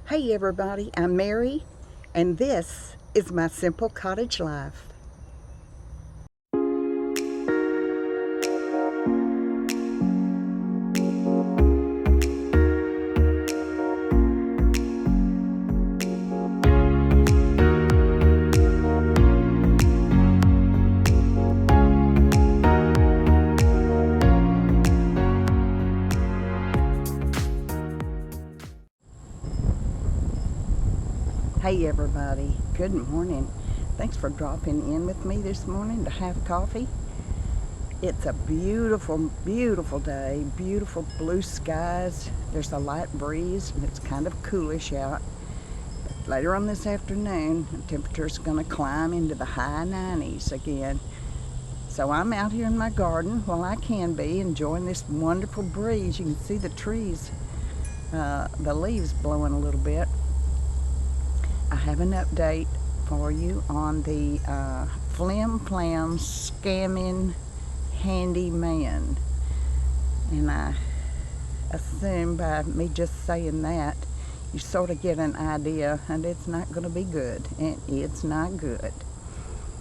Hey everybody, I'm Mary, and this is my simple cottage life. Hey everybody, good morning. Thanks for dropping in with me this morning to have coffee. It's a beautiful, beautiful day, beautiful blue skies. There's a light breeze and it's kind of coolish out. But later on this afternoon, the temperature's going to climb into the high 90s again. So I'm out here in my garden while I can be enjoying this wonderful breeze. You can see the trees, the leaves blowing a little bit. I have an update for you on the flim flam scamming handyman, and I assume by me just saying that you sort of get an idea, and it's not going to be good, and it's not good.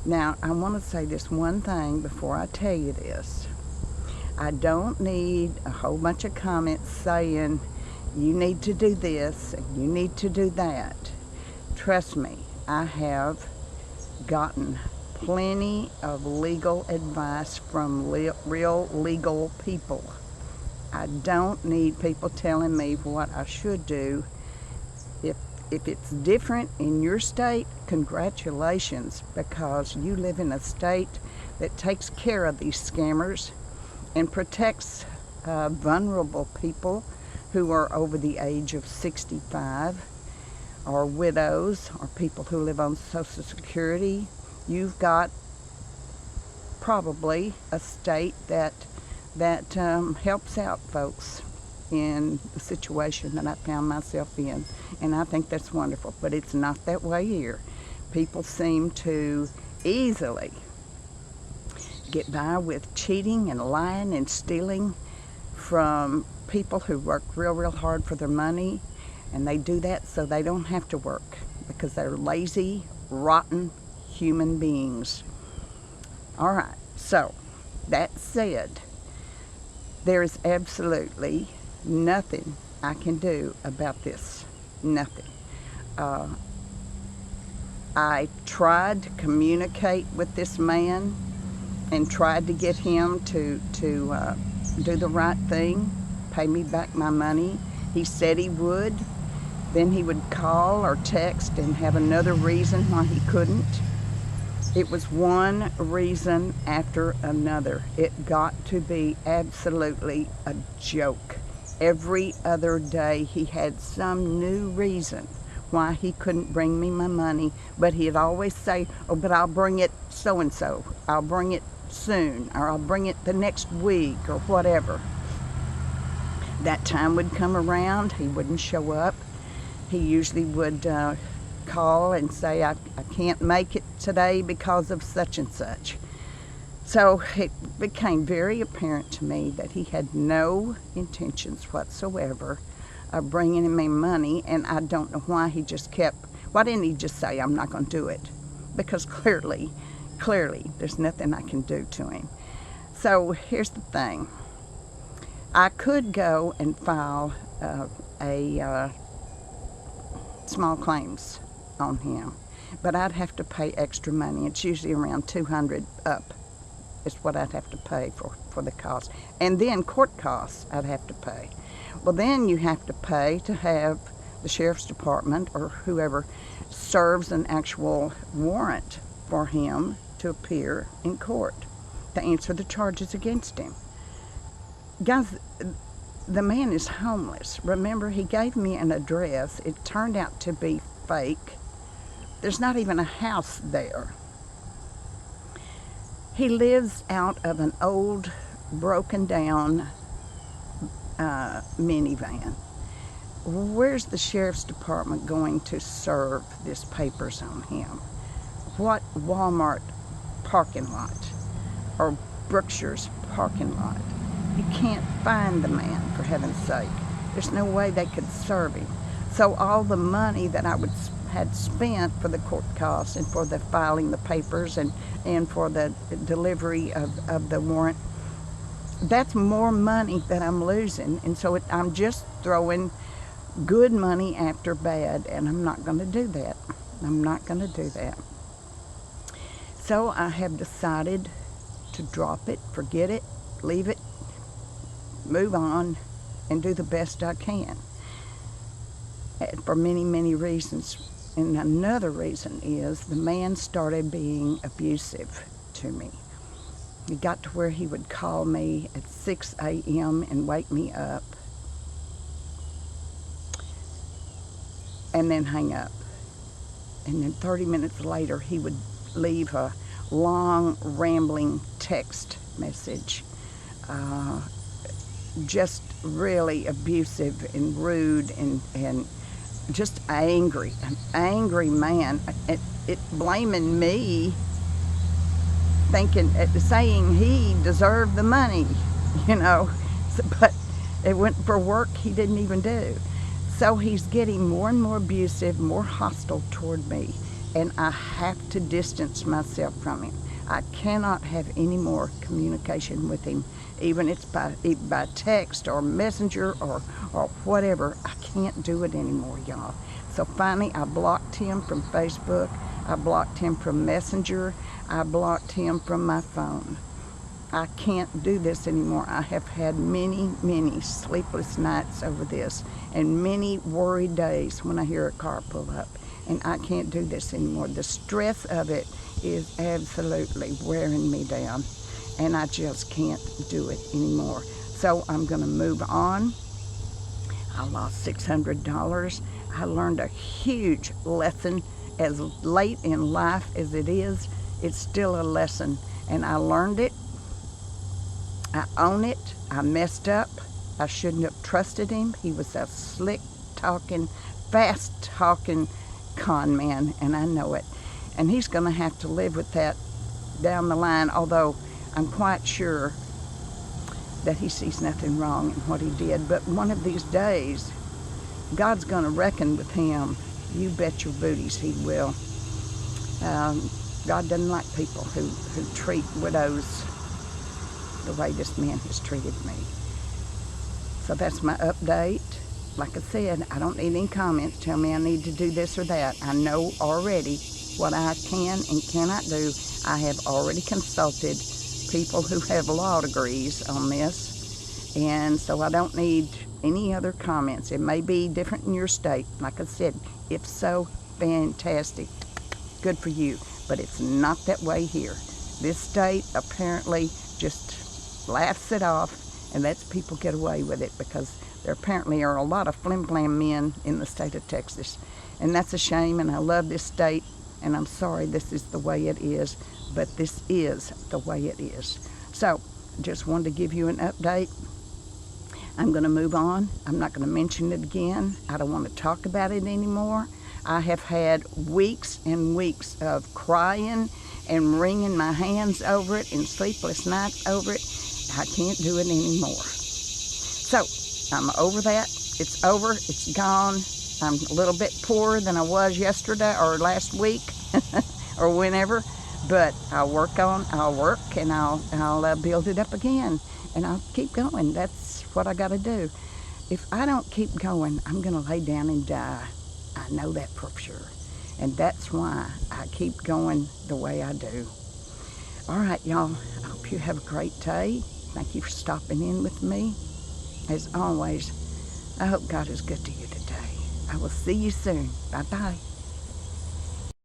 Now I want to say this one thing before I tell you this. I don't need a whole bunch of comments saying you need to do this and you need to do that. Trust me, I have gotten plenty of legal advice from real legal people. I don't need people telling me what I should do. If it's different in your state, congratulations, because you live in a state that takes care of these scammers and protects vulnerable people who are over the age of 65. Or widows, or people who live on Social Security. You've got probably a state that helps out folks in the situation that I found myself in, and I think that's wonderful. But it's not that way here. People seem to easily get by with cheating and lying and stealing from people who work real hard for their money. And they do that so they don't have to work, because they're lazy, rotten human beings. All right, so that said, there is absolutely nothing I can do about this. Nothing. I tried to communicate with this man and tried to get him to do the right thing, pay me back my money. He said he would. Then he would call or text and have another reason why he couldn't. It was one reason after another. It got to be absolutely a joke. Every other day he had some new reason why he couldn't bring me my money, but he'd always say, oh, but I'll bring it so-and-so. I'll bring it soon, or I'll bring it the next week, or whatever. That time would come around, he wouldn't show up. He usually would call and say, I can't make it today because of such and such. So it became very apparent to me that he had no intentions whatsoever of bringing me money, and I don't know why he just kept, why didn't he just say, I'm not going to do it? Because clearly, there's nothing I can do to him. So here's the thing. I could go and file a small claims on him, but I'd have to pay extra money. It's usually around $200 up is what I'd have to pay for the cost, and then court costs I'd have to pay. Well, then you have to pay to have the sheriff's department or whoever serves an actual warrant for him to appear in court to answer the charges against him. Guys, the man is homeless. Remember, he gave me an address. It turned out to be fake. There's not even a house there. He lives out of an old, broken down minivan. Where's the sheriff's department going to serve this papers on him? What Walmart parking lot or Brookshire's parking lot? You can't find the man, for heaven's sake. There's no way they could serve him. So all the money that I had spent for the court costs and for the filing the papers and for the delivery of the warrant, that's more money that I'm losing. And so I'm just throwing good money after bad, and I'm not going to do that. I'm not going to do that. So I have decided to drop it, forget it, leave it, move on, and do the best I can. For many, many reasons. And another reason is the man started being abusive to me. He got to where he would call me at 6 a.m. and wake me up and then hang up. And then 30 minutes later, he would leave a long, rambling text message. Just really abusive and rude and just angry. An angry man. It blaming me, saying he deserved the money, you know. But it went for work he didn't even do. So he's getting more and more abusive, more hostile toward me, and I have to distance myself from him. I cannot have any more communication with him, even if it's by text or messenger or whatever. I can't do it anymore, y'all. So finally, I blocked him from Facebook. I blocked him from Messenger. I blocked him from my phone. I can't do this anymore. I have had many, many sleepless nights over this and many worried days when I hear a car pull up. And I can't do this anymore. The stress of it is absolutely wearing me down, and I just can't do it anymore. So I'm going to move on. I lost $600. I learned a huge lesson. As late in life as it is, it's still a lesson, and I learned it. I own it. I messed up. I shouldn't have trusted him. He was a slick-talking, fast-talking con man, and I know it. And he's going to have to live with that down the line, although I'm quite sure that he sees nothing wrong in what he did. But one of these days, God's going to reckon with him. You bet your booties he will. God doesn't like people who treat widows the way this man has treated me. So that's my update. Like I said, I don't need any comments. Tell me I need to do this or that. I know already what I can and cannot do. I have already consulted people who have law degrees on this, and so I don't need any other comments. It may be different in your state. Like I said, if so, fantastic. Good for you. But it's not that way here. This state apparently just laughs it off and lets people get away with it, because there apparently are a lot of flim-flam men in the state of Texas. And that's a shame, and I love this state, and I'm sorry this is the way it is, but this is the way it is. So, just wanted to give you an update. I'm going to move on. I'm not going to mention it again. I don't want to talk about it anymore. I have had weeks and weeks of crying and wringing my hands over it and sleepless nights over it. I can't do it anymore. So, I'm over that. It's over. It's gone. I'm a little bit poorer than I was yesterday or last week or whenever, but I'll work and I'll build it up again, and I'll keep going. That's what I got to do. If I don't keep going, I'm going to lay down and die. I know that for sure, and that's why I keep going the way I do. All right, y'all. I hope you have a great day. Thank you for stopping in with me. As always, I hope God is good to you today. I will see you soon. Bye-bye.